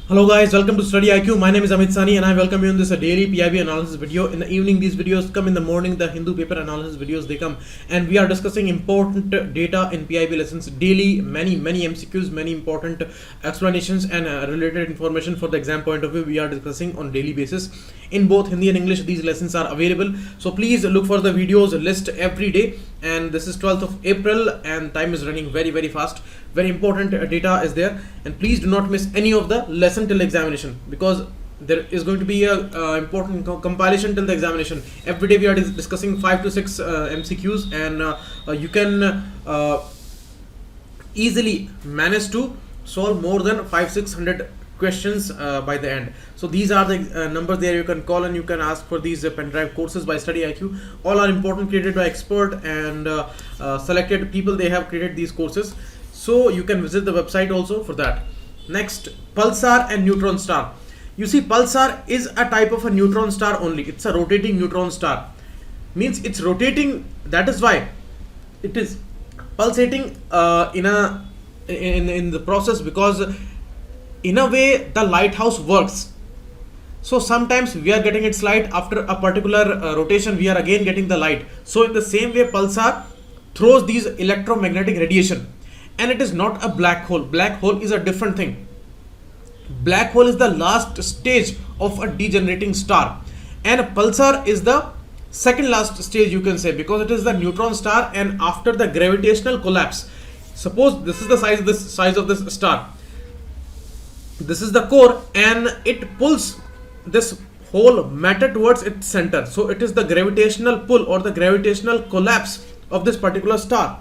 Hello guys, welcome to StudyIQ. My name is Amit Sani and I welcome you in this daily PIB analysis video. In the evening these videos come, in the morning the Hindu paper analysis videos they come, and we are discussing important data in PIB lessons daily, many MCQs, many important explanations and related information for the exam point of view we are discussing on daily basis. In both Hindi and English these lessons are available, so please look for the videos list every day. And this is 12th of April and time is running very fast. Very important data is there, and please do not miss any of the lesson till examination, because there is going to be a important compilation till the examination. Every day we are discussing 5 to 6 MCQs, and you can easily manage to solve more than 500-600 questions by the end. So these are the numbers there. You can call and you can ask for these pen drive courses by StudyIQ. All are important, created by expert and selected people. They have created these courses, so you can visit the website also for that. Next, Pulsar and Neutron star. You see, Pulsar is a type of a neutron star only. It's a rotating neutron star. Means it's rotating. That is why it is pulsating in the process, because in a way the lighthouse works. So sometimes we are getting its light, after a particular rotation we are again getting the light. So in the same way Pulsar throws these electromagnetic radiation, and it is not a black hole. Black hole is a different thing. Black hole is the last stage of a degenerating star, and Pulsar is the second last stage, you can say, because it is the neutron star. And after the gravitational collapse, suppose this is the size of this star, this is the core, and it pulls this whole matter towards its center. So it is the gravitational pull or the gravitational collapse of this particular star.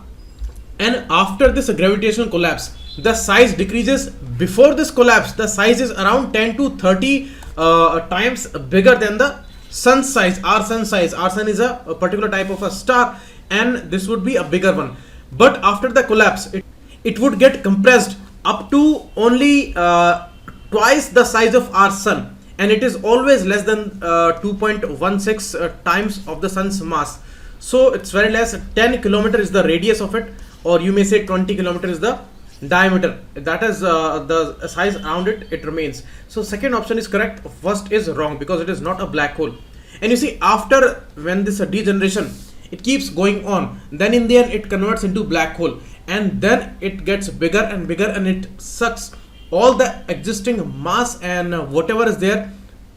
And after this gravitational collapse, the size decreases. Before this collapse, the size is around 10 to 30 times bigger than the sun's size, our sun size. Our sun is a particular type of a star, and this would be a bigger one. But after the collapse, it would get compressed up to only twice the size of our sun, and it is always less than 2.16 times of the sun's mass. So it's very less. 10 kilometer is the radius of it, or you may say 20 kilometer is the diameter. That is the size around it, it remains. So second option is correct, first is wrong, because it is not a black hole. And you see, after when this degeneration, it keeps going on, then in the end it converts into black hole, and then it gets bigger and bigger, and it sucks all the existing mass and whatever is there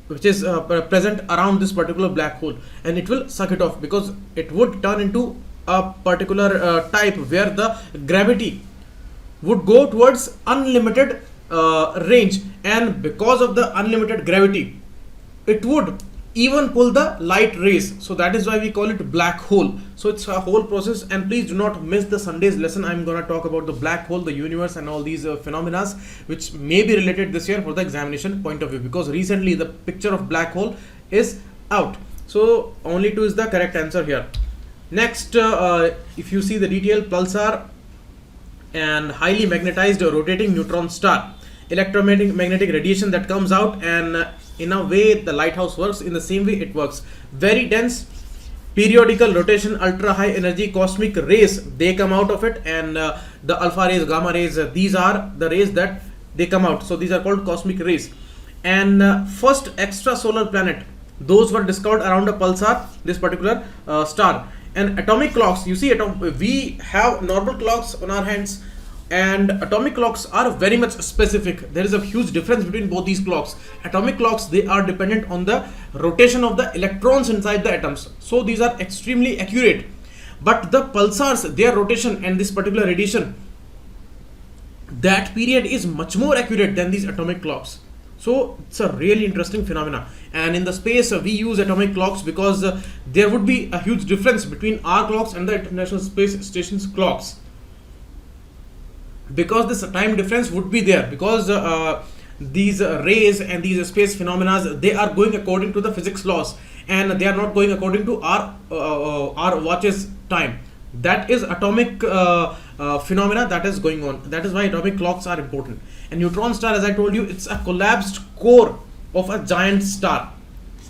which is present around this particular black hole, and it will suck it off, because it would turn into a particular type where the gravity would go towards unlimited range, and because of the unlimited gravity it would even pull the light rays. So that is why we call it black hole. So it's a whole process, and please do not miss the Sunday's lesson. I'm gonna talk about the black hole, the universe, and all these phenomena which may be related this year for the examination point of view, because recently the picture of black hole is out. So only 2 is the correct answer here. Next, if you see the detail, Pulsar and highly magnetized rotating neutron star, electromagnetic radiation that comes out, and in a way the lighthouse works. In the same way it works. Very dense periodical rotation, ultra high energy cosmic rays, they come out of it, and the alpha rays, gamma rays, these are the rays that they come out. So these are called cosmic rays. And first extrasolar planet, those were discovered around a pulsar, this particular star. And atomic clocks, you see, we have normal clocks on our hands, and atomic clocks are very much specific. There is a huge difference between both these clocks. Atomic clocks, they are dependent on the rotation of the electrons inside the atoms, so these are extremely accurate. But the pulsars, their rotation and this particular radiation, that period is much more accurate than these atomic clocks. So it's a really interesting phenomena. And in the space we use atomic clocks because there would be a huge difference between our clocks and the International Space Station's clocks, because this time difference would be there, because these rays and these space phenomena, they are going according to the physics laws, and they are not going according to our watch's time. That is atomic phenomena that is going on. That is why atomic clocks are important. And neutron star, as I told you, it's a collapsed core of a giant star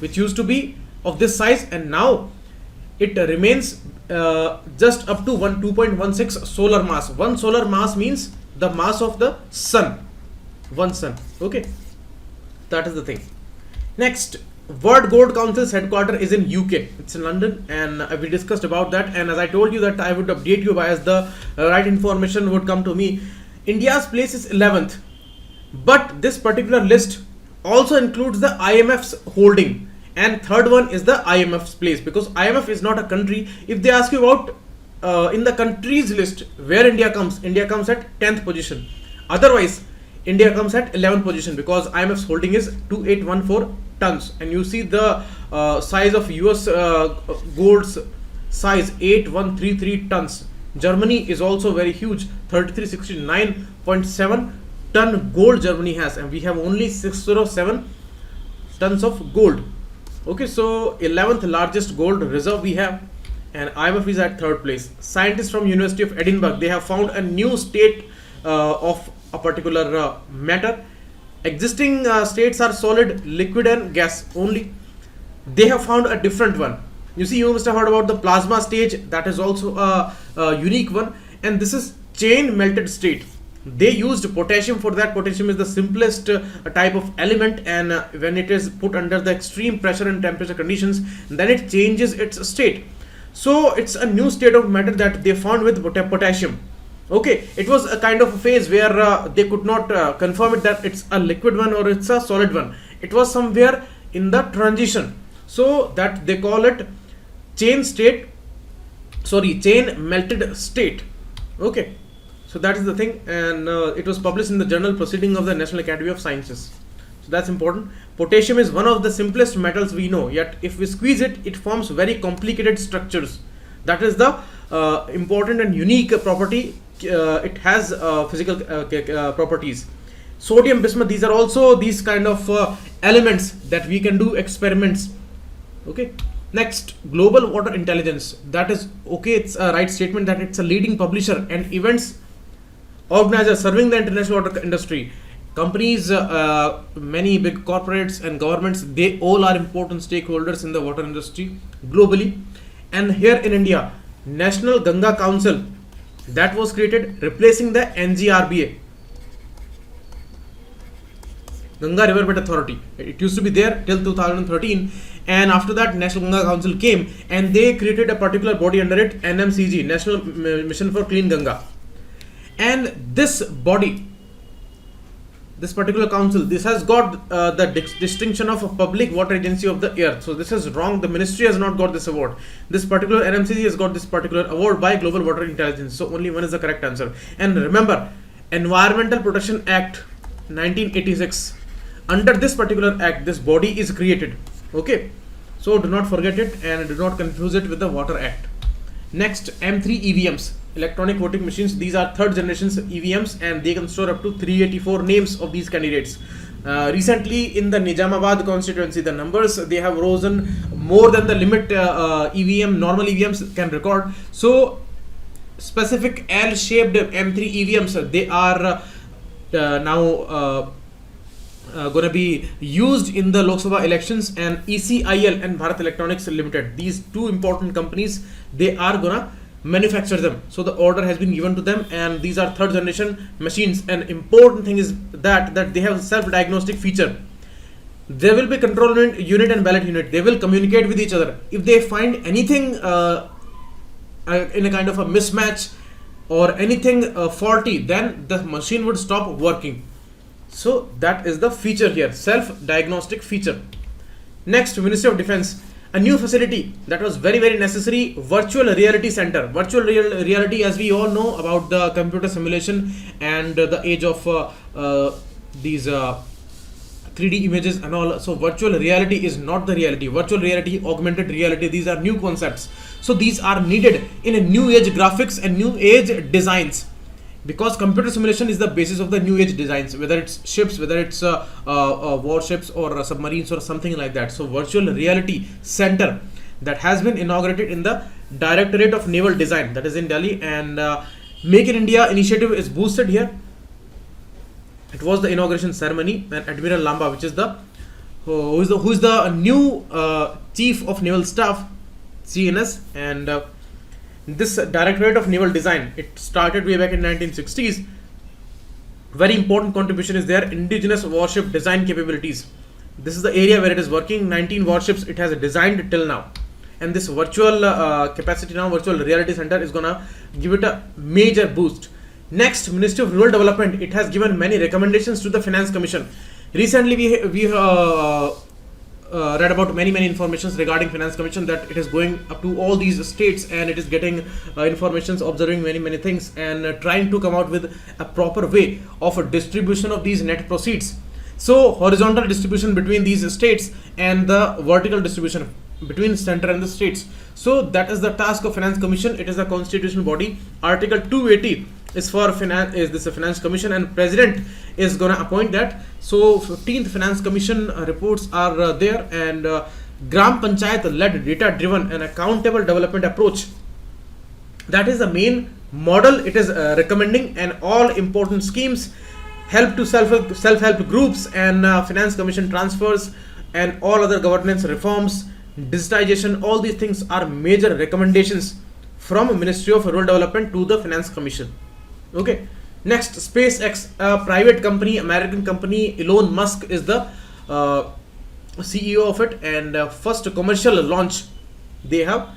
which used to be of this size, and now it remains just up to 2.16 solar mass. One solar mass means the mass of the sun, one sun. Okay, That is the thing. Next, World Gold Council's headquarters is in UK. It's in London, and we discussed about that. And as I told you that I would update you as the right information would come to me. India's place is 11th, but this particular list also includes the IMF's holding, and third one is the IMF's place, because IMF is not a country. If they ask you about in the countries list where India comes at 10th position. Otherwise, India comes at 11th position because IMF's holding is 2814 tons, and you see the size of US gold's size, 8133 tons. Germany is also very huge, 3369.7 ton gold Germany has, and we have only 607 tons of gold. Okay, so 11th largest gold reserve we have, and IMF is at third place. Scientists from University of Edinburgh, they have found a new state of a particular matter. Existing states are solid, liquid and gas only. They have found a different one. You see, you must have heard about the plasma stage. That is also a unique one, and this is chain melted state. They used potassium for that. Potassium is the simplest type of element, and when it is put under the extreme pressure and temperature conditions, then it changes its state. So it's a new state of matter that they found with potassium. Okay, it was a kind of a phase where they could not confirm it that it's a liquid one or it's a solid one. It was somewhere in the transition, so that they call it chain melted state. Okay, so that is the thing, and it was published in the journal Proceeding of the National Academy of Sciences. So that's important. Potassium is one of the simplest metals we know, yet if we squeeze it, it forms very complicated structures. That is the important and unique property. It has physical properties. Sodium, bismuth, these are also these kind of elements that we can do experiments. Okay. Next, global water intelligence. That is okay. It's a right statement that it's a leading publisher and events organizer serving the international water industry. Companies, many big corporates and governments, they all are important stakeholders in the water industry globally. And here in India, National Ganga Council, that was created, replacing the NGRBA, Ganga Riverbed Authority. It used to be there till 2013, and after that National Ganga Council came and they created a particular body under it, NMCG, National Mission for Clean Ganga. And this body, this particular council, this has got the distinction of a public water agency of the earth. So this is wrong. The ministry has not got this award. This particular NMCG has got this particular award by Global Water Intelligence. So only one is the correct answer. And remember, Environmental Protection Act 1986. Under this particular act, this body is created. Okay, so do not forget it and do not confuse it with the Water Act. Next, M3 EVMs, electronic voting machines. These are third generation EVMs, and they can store up to 384 names of these candidates. Recently in the Nizamabad constituency, the numbers, they have risen more than the limit EVM, normal EVMs can record. So specific L-shaped M3 EVMs, they are now going to be used in the Lok Sabha elections, and ECIL and Bharat Electronics Limited, these two important companies, they are gonna manufacture them. So the order has been given to them, and these are third generation machines. And important thing is that they have self-diagnostic feature. There will be control unit and ballot unit. They will communicate with each other. If they find anything in a kind of a mismatch or anything faulty, then the machine would stop working. So that is the feature here, self-diagnostic feature. Next, Ministry of Defense, a new facility that was very, very necessary, virtual reality center. Virtual reality, as we all know about the computer simulation and the age of these 3D images and all. So virtual reality is not the reality. Virtual reality, augmented reality, these are new concepts. So these are needed in a new age graphics and new age designs, because computer simulation is the basis of the new age designs, whether it's ships, whether it's warships or submarines or something like that. So virtual reality center that has been inaugurated in the Directorate of Naval Design, that is in Delhi, and Make in India initiative is boosted here. It was the inauguration ceremony, and Admiral Lamba, which is the who is the new Chief of Naval Staff, CNS, and this Directorate of Naval Design, it started way back in 1960s, Very important contribution is there, indigenous warship design capabilities. This is the area where it is working. 19 warships it has designed till now, and this virtual capacity now, virtual reality center, is gonna give it a major boost. Next, Ministry of Rural Development, it has given many recommendations to the Finance Commission. Recently we read about many informations regarding Finance Commission, that it is going up to all these states and it is getting informations, observing many things, and trying to come out with a proper way of a distribution of these net proceeds. So horizontal distribution between these states and the vertical distribution between center and the states. So that is the task of Finance Commission. It is a constitutional body. Article 280 is for finance, is this a Finance Commission, and President is gonna appoint that. So 15th Finance Commission reports are there, and Gram Panchayat led data driven and accountable development approach. That is the main model it is recommending, and all important schemes, help to self-help groups, and Finance Commission transfers, and all other governance reforms, digitization, all these things are major recommendations from Ministry of Rural Development to the Finance Commission. Okay. Next, SpaceX, a private company, American company. Elon Musk is the CEO of it, and first commercial launch they have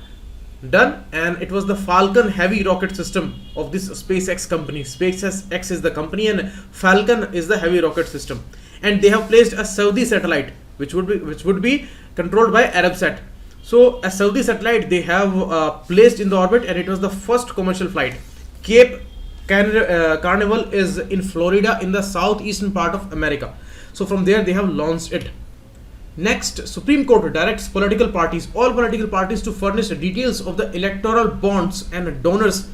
done, and it was the Falcon heavy rocket system of this SpaceX company. SpaceX is the company, and Falcon is the heavy rocket system, and they have placed a Saudi satellite which would be controlled by Arabsat. So a Saudi satellite they have placed in the orbit, and it was the first commercial flight. Cape Carnival is in Florida, in the southeastern part of America. So from there they have launched it. Next, Supreme Court directs all political parties to furnish details of the electoral bonds and donors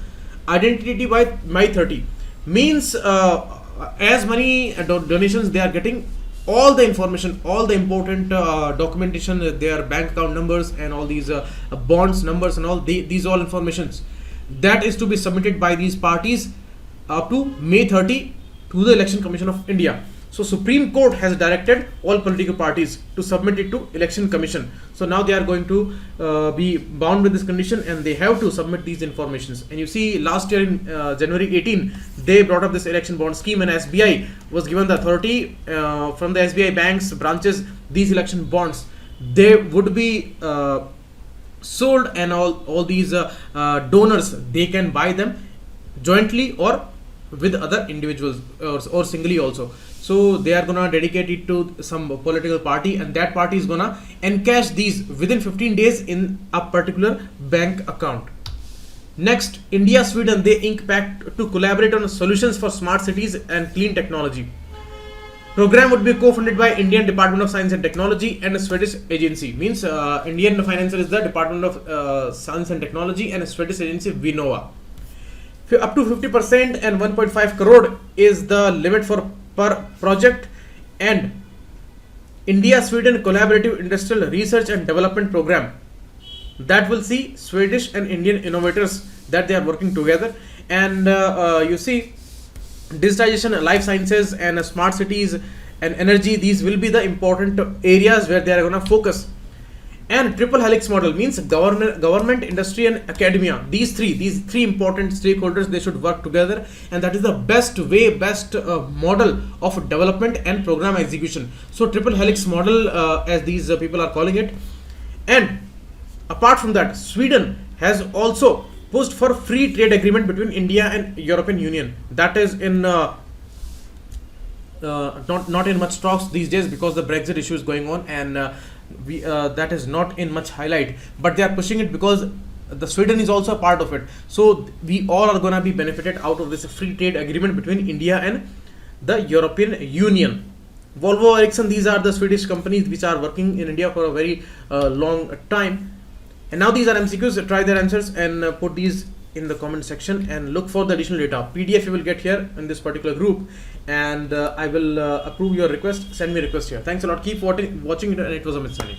identity by May 30. Means as many donations they are getting, all the information, all the important documentation, their bank account numbers and all these bonds numbers and all these all informations, that is to be submitted by these parties up to May 30 to the Election Commission of India. So Supreme Court has directed all political parties to submit it to Election Commission. So now they are going to be bound with this condition, and they have to submit these informations. And you see, last year in January 18, they brought up this election bond scheme, and SBI was given the authority from the SBI banks branches. These election bonds, they would be sold, and all these donors, they can buy them jointly or with other individuals or singly also. So they are gonna dedicate it to some political party, and that party is gonna encash these within 15 days in a particular bank account. Next, India Sweden, they ink pact to collaborate on solutions for smart cities and clean technology. Program would be co-funded by Indian Department of Science and Technology and a Swedish agency. Means Indian financer is the Department of Science and Technology, and a Swedish agency Vinnova. Up to 50% and 1.5 crore is the limit for per project. And India Sweden Collaborative Industrial Research and Development Program, that will see Swedish and Indian innovators that they are working together. And you see, digitization, life sciences, and smart cities and energy, these will be the important areas where they are going to focus. And triple helix model means government, industry, and academia. These three important stakeholders, they should work together, and that is the best model of development and program execution. So triple helix model, as these people are calling it. And apart from that, Sweden has also pushed for free trade agreement between India and European Union. That is in not in much talks these days, because the Brexit issue is going on, and that is not in much highlight, but they are pushing it because the Sweden is also a part of it. So we all are gonna be benefited out of this free trade agreement between India and the European Union. Volvo, Ericsson, these are the Swedish companies which are working in India for a very long time. And now these are MCQs. Try their answers and put these in the comment section, and look for the additional data. PDF you will get here in this particular group, and I will approve your request. Send me a request here. Thanks a lot. Keep watching it, and it was a Amit Sani.